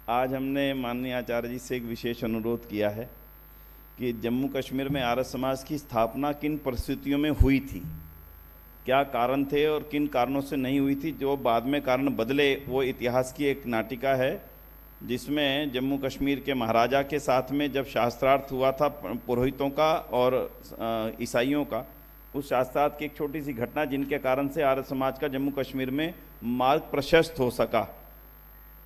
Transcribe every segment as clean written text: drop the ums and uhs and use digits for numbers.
आज हमने माननीय आचार्य जी से एक विशेष अनुरोध किया है कि जम्मू कश्मीर में आर्य समाज की स्थापना किन परिस्थितियों में हुई थी, क्या कारण थे और किन कारणों से नहीं हुई थी। जो बाद में कारण बदले वो इतिहास की एक नाटिका है, जिसमें जम्मू कश्मीर के महाराजा के साथ में जब शास्त्रार्थ हुआ था पुरोहितों का और ईसाइयों का, उस शास्त्रार्थ की एक छोटी सी घटना जिनके कारण से आर्य समाज का जम्मू कश्मीर में मार्ग प्रशस्त हो सका।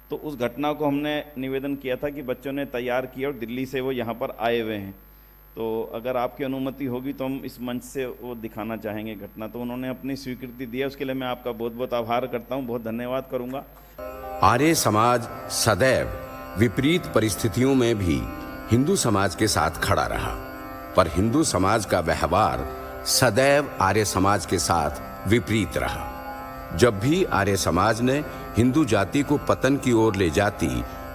तो उस घटना को हमने निवेदन किया था कि बच्चों ने तैयार किया और दिल्ली से वो यहाँ पर आए हुए हैं। तो अगर आपकी अनुमति होगी तो हम इस मंच से वो दिखाना चाहेंगे घटना। तो उन्होंने अपनी स्वीकृति दी है, उसके लिए मैं आपका बहुत बहुत आभार करता हूँ, बहुत धन्यवाद करूँगा। आर्य समाज सदैव विपरीत परिस्थितियों में भी हिंदू समाज के साथ खड़ा रहा, पर हिंदू समाज का व्यवहार सदैव आर्य समाज के साथ विपरीत रहा। जब भी आर्य समाज ने हिंदू जाति को पतन की ओर ले जाती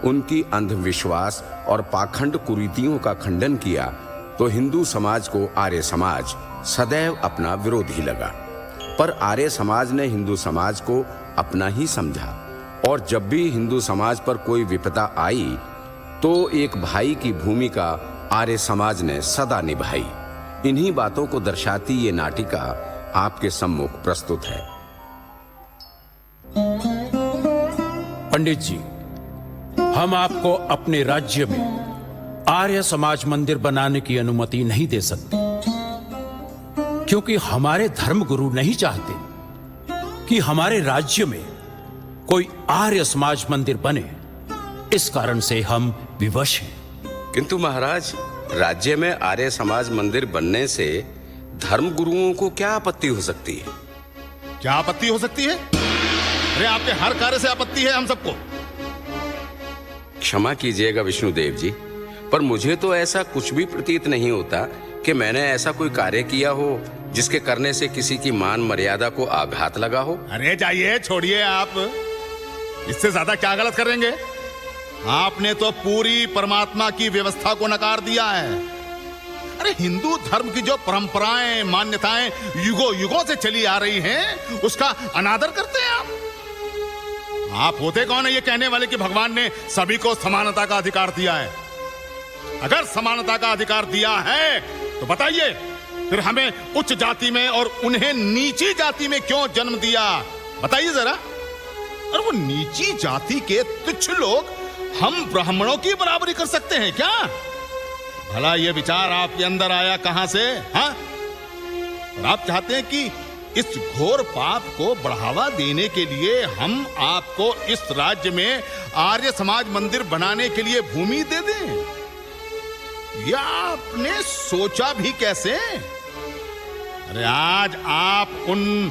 उनकी अंधविश्वास और पाखंड कुरीतियों का खंडन किया, तो हिंदू समाज को आर्य समाज सदैव अपना विरोधी लगा। पर आर्य समाज ने हिंदू समाज को अपना ही समझा, और जब भी हिंदू समाज पर कोई विपदा आई तो एक भाई की भूमिका आर्य समाज ने सदा निभाई। इन्हीं बातों को दर्शाती ये नाटिका आपके सम्मुख प्रस्तुत है। पंडित जी, हम आपको अपने राज्य में आर्य समाज मंदिर बनाने की अनुमति नहीं दे सकते, क्योंकि हमारे धर्मगुरु नहीं चाहते कि हमारे राज्य में कोई आर्य समाज मंदिर बने। इस कारण से हम विवश हैं। किंतु महाराज, राज्य में आर्य समाज मंदिर बनने से धर्मगुरुओं को क्या आपत्ति हो सकती है? क्या आपत्ति हो सकती है? अरे आपके हर कार्य से आपत्ति है हम सबको। क्षमा कीजिएगा विष्णुदेव जी, पर मुझे तो ऐसा कुछ भी प्रतीत नहीं होता कि मैंने ऐसा कोई कार्य किया हो जिसके करने से किसी की मान मर्यादा को आघात लगा हो। अरे जाइए, छोड़िए, आप इससे ज्यादा क्या गलत करेंगे? आपने तो पूरी परमात्मा की व्यवस्था को नकार दिया है। अरे हिंदू धर्म की जो परंपराएं मान्यताएं युगों युगों से चली आ रही हैं, उसका अनादर करते हैं आप। आप होते कौन है ये कहने वाले कि भगवान ने सभी को समानता का अधिकार दिया है? अगर समानता का अधिकार दिया है तो बताइए फिर हमें उच्च जाति में और उन्हें नीची जाति में क्यों जन्म दिया? बताइए जरा। और वो नीची जाति के तुच्छ लोग हम ब्राह्मणों की बराबरी कर सकते हैं क्या? भला ये विचार आपके अंदर आया कहां से? हाँ, और आप चाहते हैं कि इस घोर पाप को बढ़ावा देने के लिए हम आपको इस राज्य में आर्य समाज मंदिर बनाने के लिए भूमि दे दें? या आपने सोचा भी कैसे? अरे आज आप उन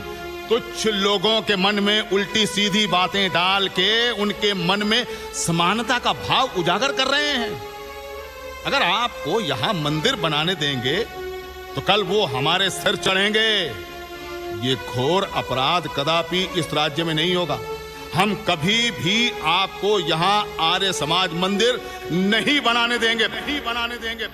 तुच्छ लोगों के मन में उल्टी सीधी बातें डाल के उनके मन में समानता का भाव उजागर कर रहे हैं। अगर आपको यहां मंदिर बनाने देंगे तो कल वो हमारे सिर चढ़ेंगे। ये घोर अपराध कदापि इस राज्य में नहीं होगा। हम कभी भी आपको यहाँ आर्य समाज मंदिर नहीं बनाने देंगे, नहीं बनाने देंगे।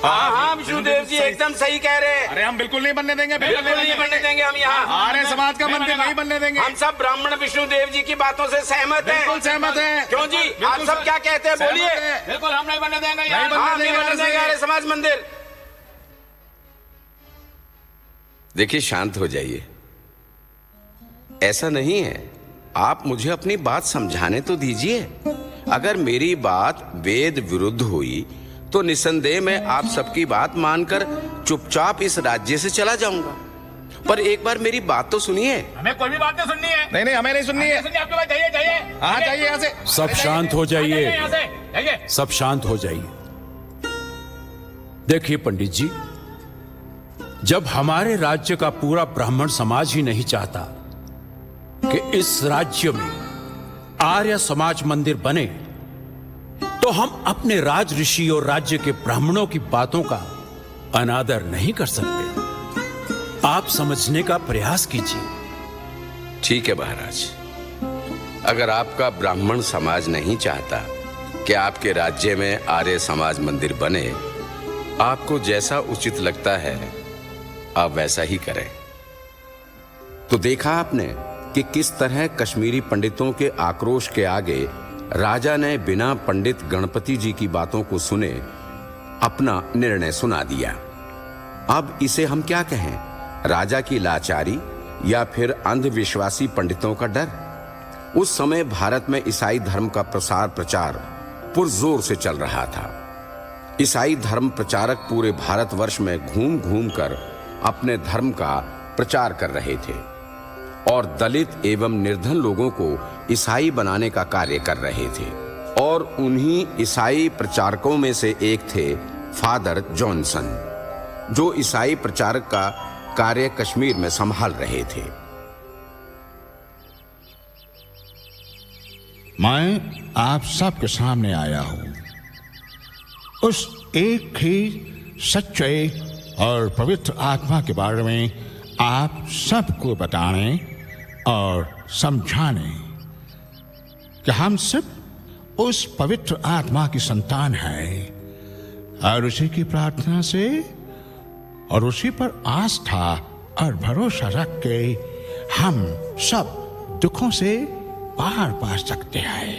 हाँ विष्णुदेव जी एकदम सही कह रहे हैं। अरे हम बिल्कुल नहीं बनने देंगे, बिल्कुल नहीं बनने देंगे। हम यहाँ आर्य समाज का मंदिर नहीं बनने देंगे। हम सब ब्राह्मण विष्णुदेव जी की बातों से सहमत हैं। बिल्कुल सहमत हैं। क्यों जी, आप सब क्या कहते हैं? बोलिए। बिल्कुल हम नहीं बनने देंगे, नहीं बनने देंगे आर्य समाज मंदिर। देखिए, शांत हो जाइए। ऐसा नहीं है, आप मुझे अपनी बात समझाने तो दीजिए। अगर मेरी बात वेद विरुद्ध हुई तो निसंदेह मैं आप सबकी बात मानकर चुपचाप इस राज्य से चला जाऊंगा। पर एक बार मेरी बात तो सुनिए। हमें कोई भी बात नहीं सुननी है। नहीं, हमें नहीं सुननी है। आपके पास जाइए, जाइए। हाँ, जाइए यहाँ से। सब शांत हो जाइए, सब शांत हो जाइए। देखिए पंडित जी, जब हमारे राज्य का पूरा ब्राह्मण समाज ही नहीं चाहता कि इस राज्य में आर्य समाज मंदिर बने, तो हम अपने राज ऋषि और राज्य के ब्राह्मणों की बातों का अनादर नहीं कर सकते। आप समझने का प्रयास कीजिए। ठीक है महाराज, अगर आपका ब्राह्मण समाज नहीं चाहता कि आपके राज्य में आर्य समाज मंदिर बने, आपको जैसा उचित लगता है आप वैसा ही करें। तो देखा आपने कि किस तरह कश्मीरी पंडितों के आक्रोश के आगे राजा ने बिना पंडित गणपति जी की बातों को सुने अपना निर्णय सुना दिया। अब इसे हम क्या कहें, राजा की लाचारी या फिर अंधविश्वासी पंडितों का डर? उस समय भारत में ईसाई धर्म का प्रसार प्रचार पुरजोर से चल रहा था। ईसाई धर्म प्रचारक पूरे भारतवर्ष में घूम घूम कर अपने धर्म का प्रचार कर रहे थे और दलित एवं निर्धन लोगों को ईसाई बनाने का कार्य कर रहे थे। और उन्हीं ईसाई प्रचारकों में से एक थे फादर जॉनसन, जो ईसाई प्रचारक का कार्य कश्मीर में संभाल रहे थे। मैं आप सबके सामने आया हूं उस एक ही सच्चे और पवित्र आत्मा के बारे में आप सबको बताने और समझाने कि हम सब उस पवित्र आत्मा की संतान हैं और उसी की प्रार्थना से और उसी पर आस्था और भरोसा रख के हम सब दुखों से पार पा सकते हैं।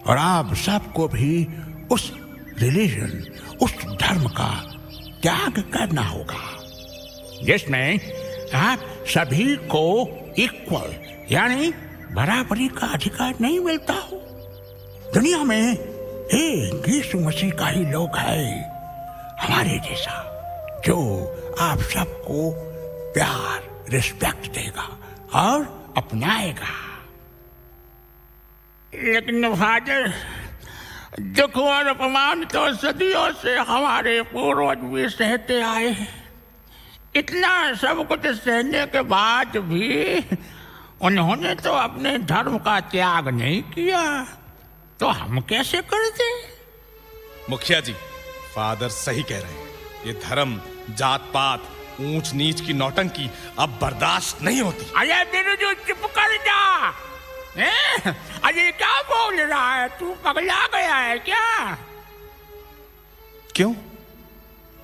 और आप सबको भी उस रिलीजन, उस धर्म का त्याग करना होगा जिसमें आप सभी को इक्वल यानी बराबरी का अधिकार नहीं मिलता हो। दुनिया में एक यीशु मसीह का ही लोग है हमारे जैसा, जो आप सबको प्यार, रिस्पेक्ट देगा और अपनाएगा। लेकिन फादर, दुख और अपमान तो सदियों से हमारे पूर्वज भी सहते आए हैं। इतना सब कुछ सहने के बाद भी उन्होंने तो अपने धर्म का त्याग नहीं किया, तो हम कैसे करते? मुखिया जी, फादर सही कह रहे हैं। ये धर्म, जात पात, ऊंच नीच की नौटंकी अब बर्दाश्त नहीं होती। अरे बिरजू, चुप कर जा। अरे क्या बोल रहा है तू? पगला गया है क्या? क्यों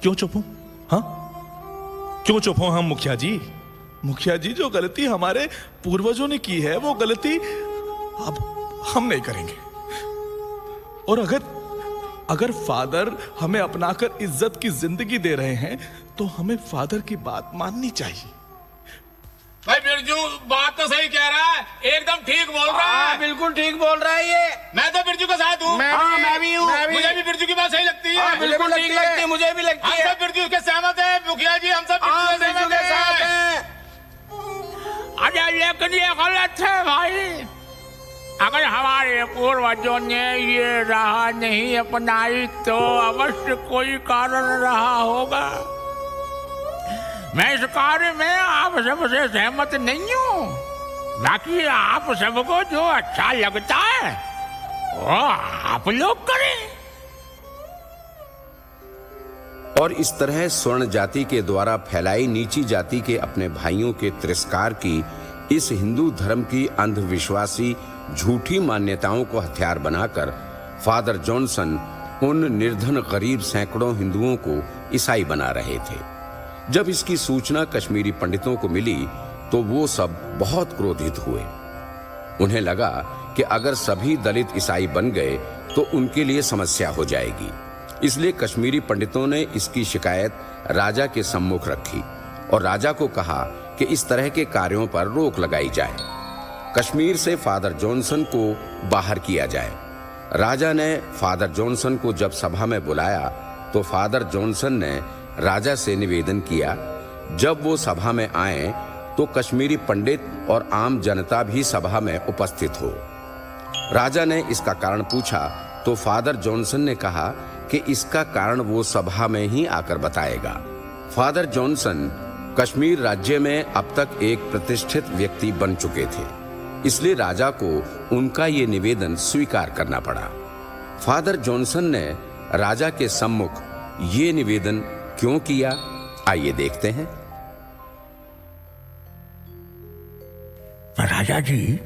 क्यों चुप हूं? हाँ, क्यों चुप हो हम मुखिया जी? मुखिया जी, जो गलती हमारे पूर्वजों ने की है वो गलती अब हम नहीं करेंगे। और अगर फादर हमें अपनाकर इज्जत की जिंदगी दे रहे हैं तो हमें फादर की बात माननी चाहिए। भाई बिरजू बात तो सही कह रहा है, एकदम ठीक बोल रहा है। बिल्कुल ठीक बोल रहा है ये। मैं तो बिरजू के साथ हूँ। मैं भी हूँ। मुझे भी बिरजू की बात सही लगती है। बिल्कुल ठीक लगती है, मुझे भी लगती है। हम सब बिरजू के सहमत हैं मुखिया जी, हम सब बिरजू के साथ हैं। अरे लेकिन ये गलत है भाई। अगर हमारे पूर्वजों ने ये राह नहीं अपनाई तो अवश्य कोई कारण रहा होगा। मैं इस कार्य में आप सबसे सहमत नहीं हूँ, बाकी आप सबको जो अच्छा लगता है वो आप लोग करें। और इस तरह स्वर्ण जाति के द्वारा फैलाई नीची जाति के अपने भाइयों के तिरस्कार की इस हिंदू धर्म की अंधविश्वासी झूठी मान्यताओं को हथियार बनाकर फादर जॉनसन उन निर्धन गरीब सैकड़ों हिंदुओं को ईसाई बना रहे थे। जब इसकी सूचना कश्मीरी पंडितों को मिली तो वो सब बहुत क्रोधित हुए। उन्हें लगा कि अगर सभी दलित ईसाई बन गए तो उनके लिए समस्या हो जाएगी। इसलिए कश्मीरी पंडितों ने इसकी शिकायत राजा के सम्मुख रखी और राजा को कहा कि इस तरह के कार्यों पर रोक लगाई जाए, कश्मीर से फादर जॉनसन को बाहर किया जाए। राजा ने फादर जॉनसन को जब सभा में बुलाया तो फादर जॉनसन ने राजा से निवेदन किया, जब वो सभा में आए तो कश्मीरी पंडित और आम जनता भी सभा में उपस्थित हो। राजा ने इसका कारण पूछा तो फादर जॉनसन ने कहा कि इसका कारण वो सभा में ही आकर बताएगा। फादर जॉनसन कश्मीर राज्य में अब तक एक प्रतिष्ठित व्यक्ति बन चुके थे, इसलिए राजा को उनका ये निवेदन स्वीकार करना पड़ा। फादर जॉनसन ने राजा के सम्मुख ये निवेदन क्यों किया, आइए देखते हैं। राजा जी,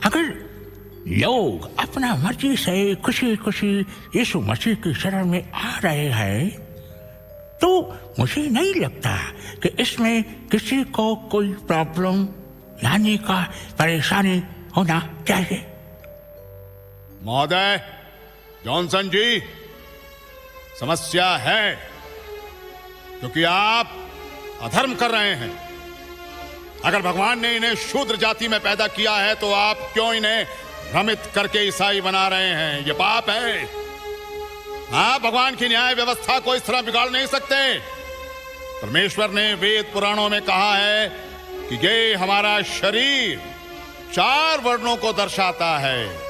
अगर लोग अपना मर्जी से खुशी खुशी यीशु मसीह की शरण में आ रहे हैं तो मुझे नहीं लगता कि इसमें किसी को कोई प्रॉब्लम यानी का परेशानी होना चाहिए। महोदय जॉनसन जी, समस्या है क्योंकि आप अधर्म कर रहे हैं। अगर भगवान ने इन्हें शूद्र जाति में पैदा किया है तो आप क्यों इन्हें भ्रमित करके ईसाई बना रहे हैं? ये पाप है। आप भगवान की न्याय व्यवस्था को इस तरह बिगाड़ नहीं सकते। परमेश्वर ने वेद पुराणों में कहा है कि ये हमारा शरीर 4 वर्णों को दर्शाता है।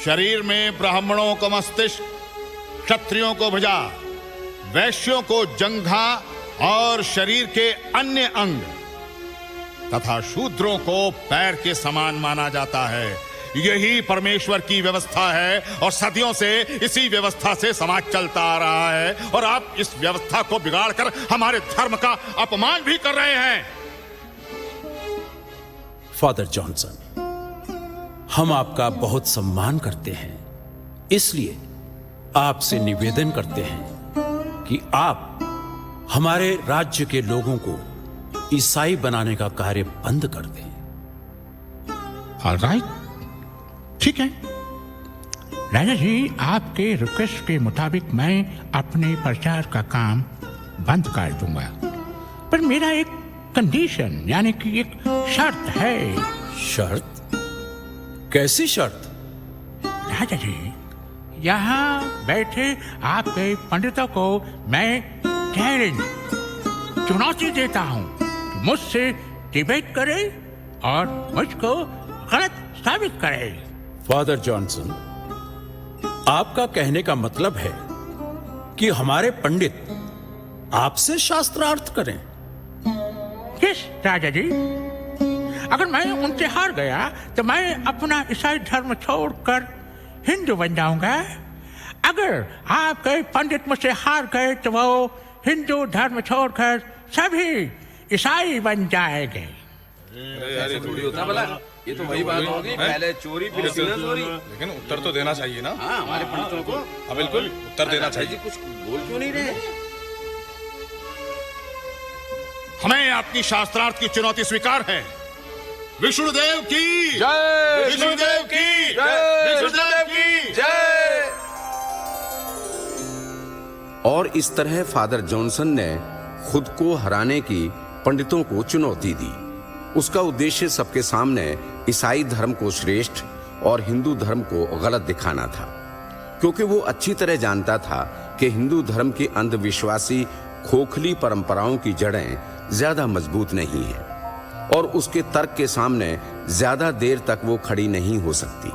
शरीर में ब्राह्मणों को मस्तिष्क, क्षत्रियों को भुजा, वैश्यों को जंघा और शरीर के अन्य अंग तथा शूद्रों को पैर के समान माना जाता है। यही परमेश्वर की व्यवस्था है और सदियों से इसी व्यवस्था से समाज चलता आ रहा है और आप इस व्यवस्था को बिगाड़कर हमारे धर्म का अपमान भी कर रहे हैं। फादर जॉनसन, हम आपका बहुत सम्मान करते हैं, इसलिए आपसे निवेदन करते हैं कि आप हमारे राज्य के लोगों को ईसाई बनाने का कार्य बंद कर दें। ऑलराइट, ठीक है राजा जी, आपके रिक्वेस्ट के मुताबिक मैं अपने प्रचार का काम बंद कर दूंगा, पर मेरा एक कंडीशन यानी कि एक शर्त है। शर्त? कैसी शर्त? राजा जी, यहाँ बैठे आपके पंडितों को मैं चैलेंज, चुनौती देता हूँ कि मुझसे डिबेट करे और मुझको गलत साबित करे। फादर जॉनसन, आपका कहने का मतलब है कि हमारे पंडित आपसे शास्त्रार्थ करें? यस राजा जी, अगर मैं उनसे हार गया तो मैं अपना ईसाई धर्म छोड़कर हिंदू बन जाऊंगा। अगर आपके पंडित मुझसे हार गए तो वो हिंदू धर्म छोड़कर सभी ईसाई बन जाएंगे। ये तो वही बात होगी, पहले चोरी फिर चोरी। लेकिन उत्तर तो देना चाहिए ना। हाँ, हमारे पंडितों को। हाँ, बिल्कुल उत्तर देना चाहिए। कुछ बोल क्यों नहीं रहे? हमें आपकी शास्त्रार्थ की चुनौती स्वीकार है। विष्णुदेव की जय, विष्णुदेव की जय, विष्णुदेव की जय। और इस तरह फादर जॉनसन ने खुद को हराने की पंडितों को चुनौती दी। उसका उद्देश्य सबके सामने ईसाई धर्म को श्रेष्ठ और हिंदू धर्म को गलत दिखाना था, क्योंकि वो अच्छी तरह जानता था कि हिंदू धर्म की अंधविश्वासी खोखली परंपराओं की जड़ें ज्यादा मजबूत नहीं है और उसके तर्क के सामने ज्यादा देर तक वो खड़ी नहीं हो सकती।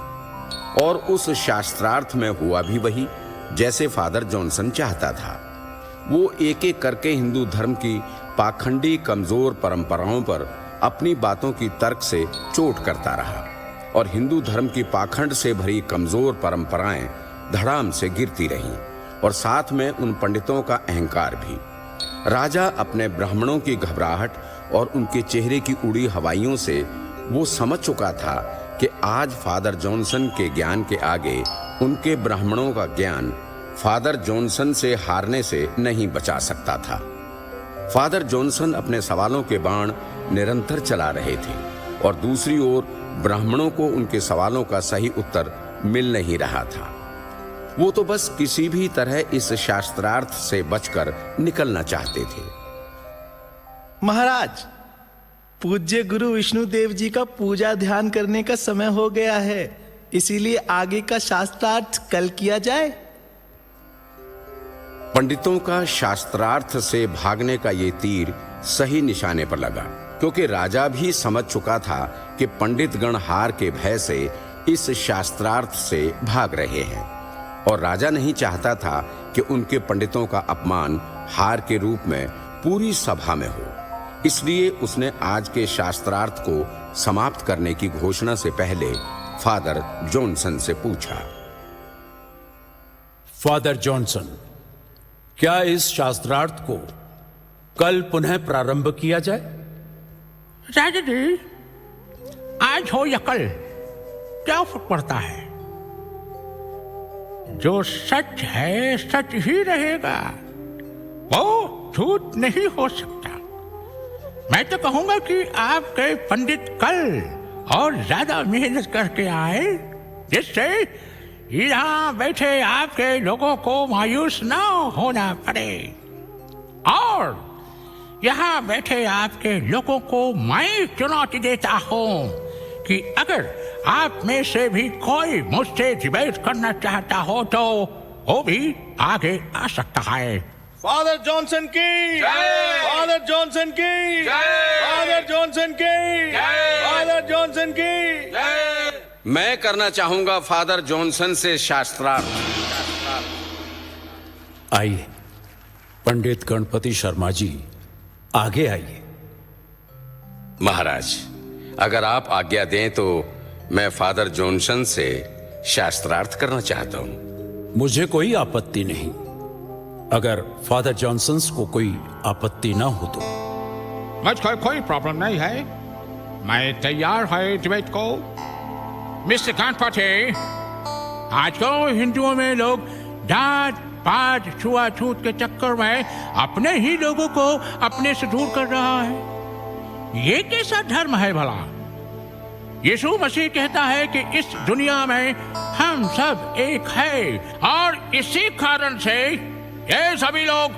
और उस शास्त्रार्थ में हुआ भी वही जैसे फादर जॉनसन चाहता था। वो एक एक करके हिंदू धर्म की पाखंडी कमजोर परंपराओं पर अपनी बातों की तर्क से चोट करता रहा और हिंदू धर्म की पाखंड से भरी कमजोर परंपराएं धड़ाम से गिरती रहीं और साथ में उन पंडितों का अहंकार भी। राजा अपने ब्राह्मणों की घबराहट और उनके चेहरे की उड़ी हवाइयों से वो समझ चुका था कि आज फादर जॉनसन के ज्ञान के आगे उनके ब्राह्मणों का ज्ञान फादर जॉनसन से हारने से नहीं बचा सकता था। फादर जॉनसन अपने सवालों के बाण निरंतर चला रहे थे और दूसरी ओर ब्राह्मणों को उनके सवालों का सही उत्तर मिल नहीं रहा था। वो तो बस किसी भी तरह इस शास्त्रार्थ से बचकर निकलना चाहते थे। महाराज, पूज्य गुरु विष्णुदेव जी का पूजा ध्यान करने का समय हो गया है, इसीलिए आगे का शास्त्रार्थ कल किया जाए। पंडितों का शास्त्रार्थ से भागने का ये तीर सही निशाने पर लगा, क्योंकि राजा भी समझ चुका था कि पंडित गण हार के भय से इस शास्त्रार्थ से भाग रहे हैं और राजा नहीं चाहता था कि उनके पंडितों का अपमान हार के रूप में पूरी सभा में हो। इसलिए उसने आज के शास्त्रार्थ को समाप्त करने की घोषणा से पहले फादर जॉनसन से पूछा। फादर जॉनसन, क्या इस शास्त्रार्थ को कल पुनः प्रारंभ किया जाए? राजा जी, आज हो या कल क्या फर्क पड़ता है? जो सच है सच ही रहेगा, वो झूठ नहीं हो सकता। मैं तो कहूंगा कि आपके पंडित कल और ज्यादा मेहनत करके आए जिससे यहाँ बैठे आपके लोगों को मायूस न होना पड़े। और यहाँ बैठे आपके लोगों को मैं चुनौती देता हूँ कि अगर आप में से भी कोई मुझसे डिबेट करना चाहता हो तो वो भी आगे आ सकता है। फादर जॉनसन की, फादर जॉनसन की, फादर जॉनसन की, फादर जॉनसन की। मैं करना चाहूंगा फादर जॉनसन से शास्त्रार्थ। आइए पंडित गणपति शर्मा जी, आगे आइए। महाराज, अगर आप आज्ञा दें तो मैं फादर जॉनसन से शास्त्रार्थ करना चाहता हूं। मुझे कोई आपत्ति नहीं, अगर फादर जॉनसन को कोई आपत्ति ना हो तो। मुझको कोई प्रॉब्लम नहीं है, मैं तैयार है डिबेट को। मिस्टर गणपति, आजकल हिंदुओं में लोग जात पात छुआछूत के चक्कर में अपने ही लोगों को अपने से दूर कर रहा है। ये कैसा धर्म है भला? यीशु मसीह कहता है कि इस दुनिया में हम सब एक है, और इसी कारण से ये सभी लोग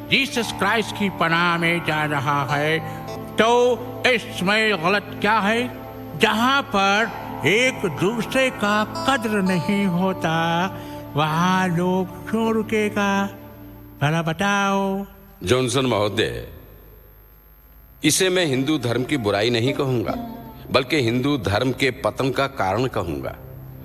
जीसस क्राइस्ट की पनाह में जा रहा है। तो इसमें गलत क्या है? जहां पर एक दूसरे का कद्र नहीं होता वहां लोग क्यों रुकेगा? भला बताओ। जॉनसन महोदय, इसे मैं हिंदू धर्म की बुराई नहीं कहूंगा, बल्कि हिंदू धर्म के पतन का कारण कहूंगा,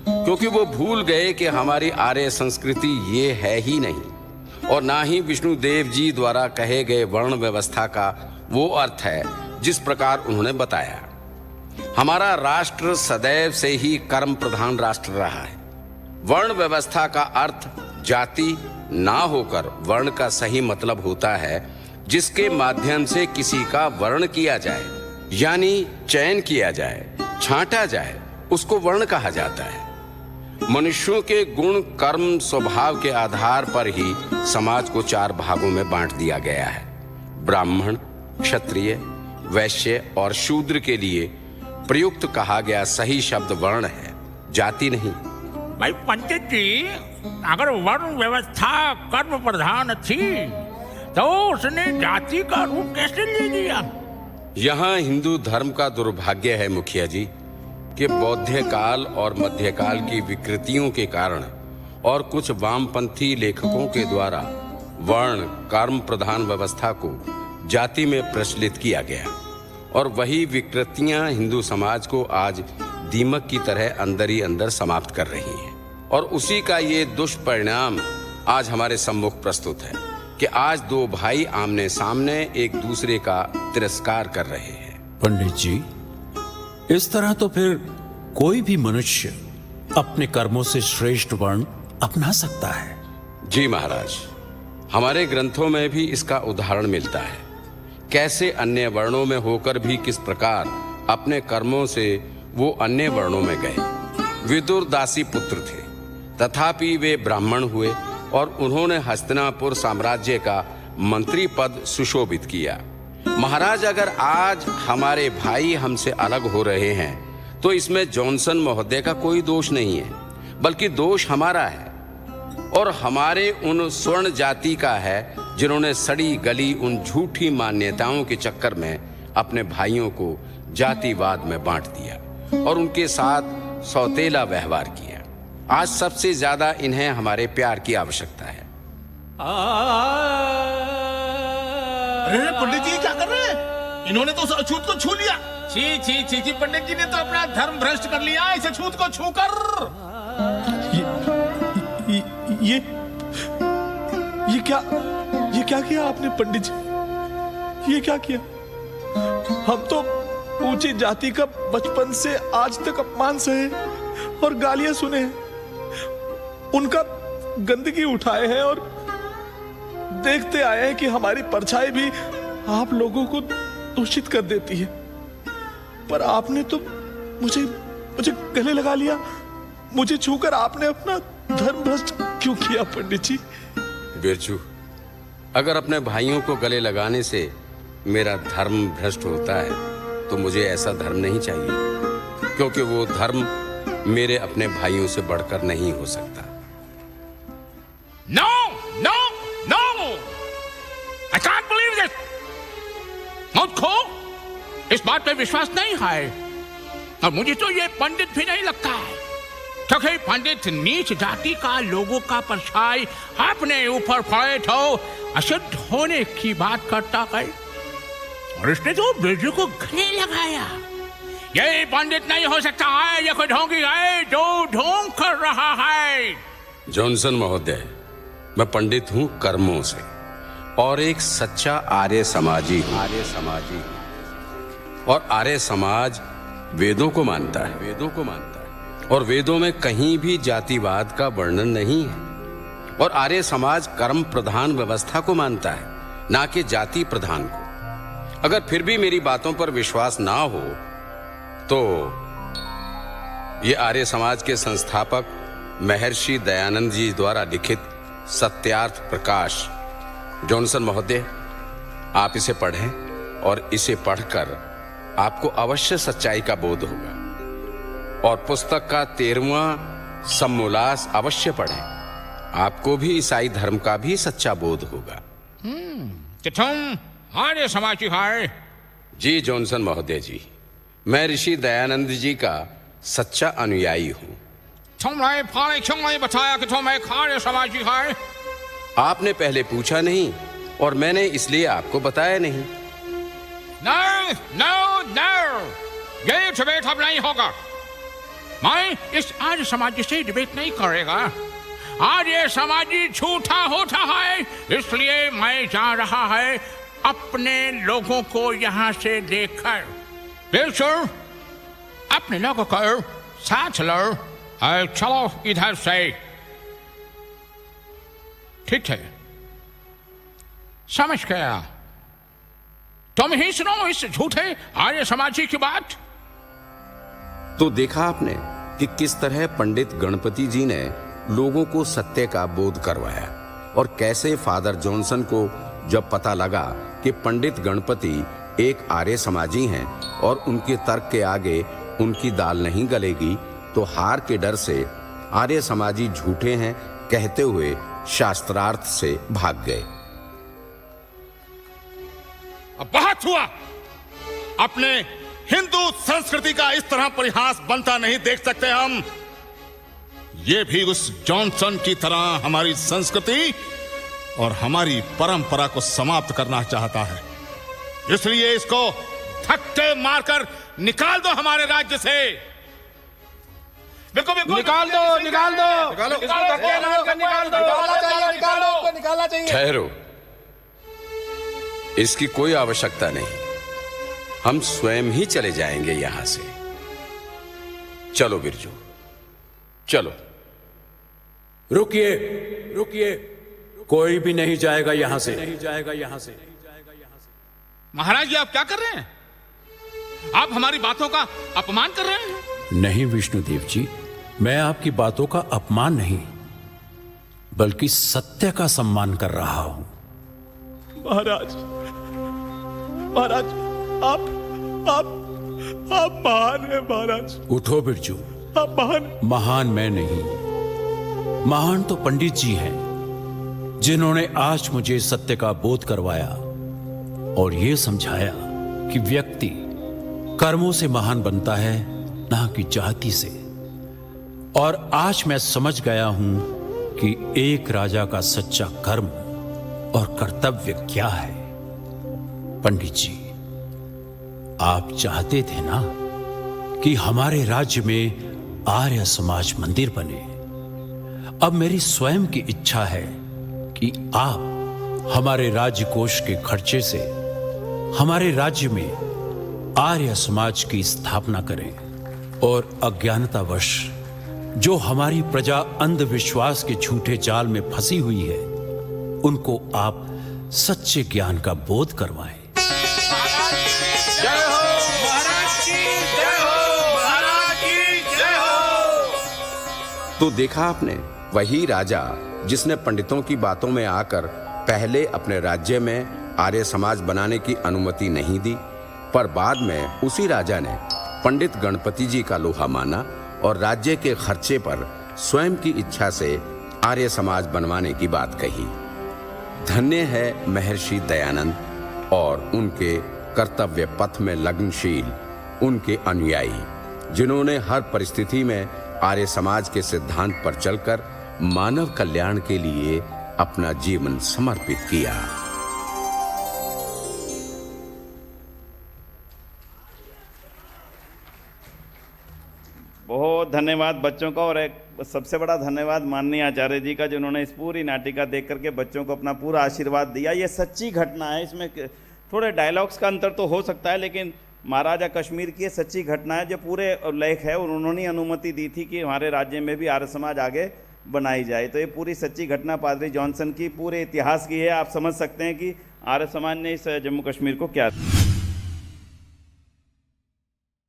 क्योंकि वो भूल गए कि हमारी आर्य संस्कृति ये है ही नहीं, और ना ही विष्णु देव जी द्वारा कहे गए वर्ण व्यवस्था का वो अर्थ है जिस प्रकार उन्होंने बताया। हमारा राष्ट्र सदैव से ही कर्म प्रधान राष्ट्र रहा है। वर्ण व्यवस्था का अर्थ जाति ना होकर वर्ण का सही मतलब होता है जिसके माध्यम से किसी का वर्ण किया जाए, यानी चयन किया जाए, छांटा जाए, उसको वर्ण कहा जाता है। मनुष्यों के गुण कर्म स्वभाव के आधार पर ही समाज को 4 भागों में बांट दिया गया है। ब्राह्मण, क्षत्रिय, वैश्य और शूद्र के लिए प्रयुक्त कहा गया सही शब्द वर्ण है, जाति नहीं। भाई पंडित जी, अगर वर्ण व्यवस्था कर्म प्रधान थी तो उसने जाति का रूप कैसे ले लिया? यहाँ हिंदू धर्म का दुर्भाग्य है मुखिया जी कि बौद्ध काल और मध्यकाल की विकृतियों के कारण और कुछ वामपंथी लेखकों के द्वारा वर्ण कर्म प्रधान व्यवस्था को जाति में प्रचलित किया गया, और वही विकृतियां हिंदू समाज को आज दीमक की तरह अंदर ही अंदर समाप्त कर रही हैं। और उसी का ये दुष्परिणाम आज हमारे सम्मुख प्रस्तुत है कि आज 2 भाई आमने सामने एक दूसरे का तिरस्कार कर रहे हैं। पंडित जी, इस तरह तो फिर कोई भी मनुष्य अपने कर्मों से श्रेष्ठ वर्ण अपना सकता है। जी महाराज, हमारे ग्रंथों में भी इसका उदाहरण मिलता है, कैसे अन्य वर्णों में होकर भी किस प्रकार अपने कर्मों से वो अन्य वर्णों में गए। विदुर दासी पुत्र थे, तथापि वे ब्राह्मण हुए और उन्होंने हस्तिनापुर साम्राज्य का मंत्री पद सुशोभित किया। महाराज, अगर आज हमारे भाई हमसे अलग हो रहे हैं तो इसमें जॉनसन महोदय का कोई दोष नहीं है, बल्कि दोष हमारा है और हमारे उन स्वर्ण जाति का है जिन्होंने सड़ी गली उन झूठी मान्यताओं के चक्कर में अपने भाइयों को जातिवाद में बांट दिया और उनके साथ सौतेला व्यवहार किया। आज सबसे ज्यादा इन्हें हमारे प्यार की आवश्यकता है। अरे पंडित जी क्या कर रहे हैं? इन्होंने तो उस अछूत को छू लिया। छी छी छी छी, पंडित जी ने तो अपना धर्म भ्रष्ट कर लिया इस अछूत को छूकर। ये क्या किया आपने पंडित जी? ये क्या किया? हम तो ऊंची जाति का बचपन से आज तक अपमान सहे और गालियां सुने हैं, उनका गंदगी उठाए हैं और देखते आए हैं कि हमारी परछाई भी आप लोगों को दूषित कर देती है। पर आपने तो मुझे गले लगा लिया। मुझे छूकर आपने अपना धर्म भ्रष्ट क्यों किया पंडित जी? बिरजू, अगर अपने भाइयों को गले लगाने से मेरा धर्म भ्रष्ट होता है तो मुझे ऐसा धर्म नहीं चाहिए, क्योंकि वो धर्म मेरे अपने भाइयों से बढ़कर नहीं हो सकता। No no no, I can't believe this. मुझको इस बात पे विश्वास नहीं है, और मुझे तो ये पंडित भी नहीं लगता है, क्योंकि पंडित नीच जाति का लोगों का परछाई अपने ऊपर पड़े तो अशुद्ध होने की बात करता है, और इसने तो बिरजू को गले लगाया। ये पंडित नहीं हो सकता है, ये कोई ढोंगी है जो ढोंग कर रहा है। जॉनसन महोदय, मैं पंडित हूं कर्मों से और एक सच्चा आर्य समाजी हूं। और आर्य समाज वेदों को मानता है, और वेदों में कहीं भी जातिवाद का वर्णन नहीं है। और आर्य समाज कर्म प्रधान व्यवस्था को मानता है, ना कि जाति प्रधान को। अगर फिर भी मेरी बातों पर विश्वास ना हो तो ये आर्य समाज के संस्थापक महर्षि दयानंद जी द्वारा लिखित सत्यार्थ प्रकाश, जॉनसन महोदय, आप इसे पढ़ें और इसे पढ़कर आपको अवश्य सच्चाई का बोध होगा। और पुस्तक का 13वां सम्मोल्लास अवश्य पढ़ें, आपको भी ईसाई धर्म का भी सच्चा बोध होगा। कि तुम आर्य समाजी है? जी जॉनसन महोदय जी, मैं ऋषि दयानंद जी का सच्चा अनुयायी हूं। तुमने पहले क्यों नहीं बताया कि तुम एक आर्य समाजी है? आपने पहले पूछा नहीं और मैंने इसलिए आपको बताया नहीं। No, no, no! ये डिबेट अब नहीं होगा। मैं इस आर्य समाजी से डिबेट नहीं करेगा। आर्य समाजी झूठा होता है, इसलिए मैं जा रहा है अपने लोगों को यहाँ से लेकर। बिल्कुल, अपने लोगों को साथ लो और चलो इधर से। ठीक है, समझ गया। तुम ही सुनो इस झूठे आर्य समाजी की बात। तो देखा आपने कि किस तरह पंडित गणपति जी ने लोगों को सत्य का बोध करवाया, और कैसे फादर जॉनसन को जब पता लगा कि पंडित गणपति एक आर्य समाजी हैं और उनके तर्क के आगे उनकी दाल नहीं गलेगी, तो हार के डर से आर्य समाजी झूठे हैं कहते हुए शास्त्रार्थ से भाग गए। अब बहुत हुआ। अपने हिंदू संस्कृति का इस तरह परिहास बनता नहीं देख सकते हम। ये भी उस जॉनसन की तरह हमारी संस्कृति और हमारी परंपरा को समाप्त करना चाहता है। इसलिए इसको धक्के मारकर निकाल दो हमारे राज्य से। बिल्कुल बिल्कुल निकाल दो, निकाल दो, निकालना चाहिए। ठहरो, इसकी कोई आवश्यकता नहीं, हम स्वयं ही चले जाएंगे यहां से। चलो बिरजू, चलो। रुकिए, रुकिए, कोई भी नहीं जाएगा यहां से। महाराज जी, आप क्या कर रहे हैं? आप हमारी बातों का अपमान कर रहे हैं। नहीं विष्णुदेव जी, मैं आपकी बातों का अपमान नहीं, बल्कि सत्य का सम्मान कर रहा हूं। महाराज, महाराज, आप महान हैं महाराज। उठो बिरजू। आप महान। महान मैं नहीं, महान तो पंडित जी हैं, जिन्होंने आज मुझे सत्य का बोध करवाया और यह समझाया कि व्यक्ति कर्मों से महान बनता है, ना कि जाति से। और आज मैं समझ गया हूं कि एक राजा का सच्चा कर्म और कर्तव्य क्या है। पंडित जी, आप चाहते थे ना कि हमारे राज्य में आर्य समाज मंदिर बने। अब मेरी स्वयं की इच्छा है कि आप हमारे राज्य कोष के खर्चे से हमारे राज्य में आर्य समाज की स्थापना करें, और अज्ञानतावश जो हमारी प्रजा अंधविश्वास के झूठे जाल में फंसी हुई है, उनको आप सच्चे ज्ञान का बोध करवाएं। जय हो महाराज की, जय हो महाराज की, जय हो। तो देखा आपने, वही राजा जिसने पंडितों की बातों में आकर पहले अपने राज्य में आर्य समाज बनाने की अनुमति नहीं दी, पर बाद में उसी राजा ने पंडित गणपति जी का लोहा माना और राज्य के खर्चे पर स्वयं की इच्छा से आर्य समाज बनवाने की बात कही। धन्य है महर्षि दयानंद और उनके कर्तव्य पथ में लगनशील उनके अनुयायी, जिन्होंने हर परिस्थिति में आर्य समाज के सिद्धांत पर चलकर मानव कल्याण के लिए अपना जीवन समर्पित किया। बहुत धन्यवाद बच्चों का, और एक सबसे बड़ा धन्यवाद माननीय आचार्य जी का, जिन्होंने इस पूरी नाटिका देख करके बच्चों को अपना पूरा आशीर्वाद दिया। ये सच्ची घटना है, इसमें थोड़े डायलॉग्स का अंतर तो हो सकता है, लेकिन महाराजा कश्मीर की ये सच्ची घटना है जो पूरे लेख है, और उन्होंने अनुमति दी थी कि हमारे राज्य में भी आर्य समाज आगे बनाई जाए। तो ये पूरी सच्ची घटना पादरी जॉनसन की पूरे इतिहास की है। आप समझ सकते हैं कि आर्य समाज ने इस जम्मू कश्मीर को क्या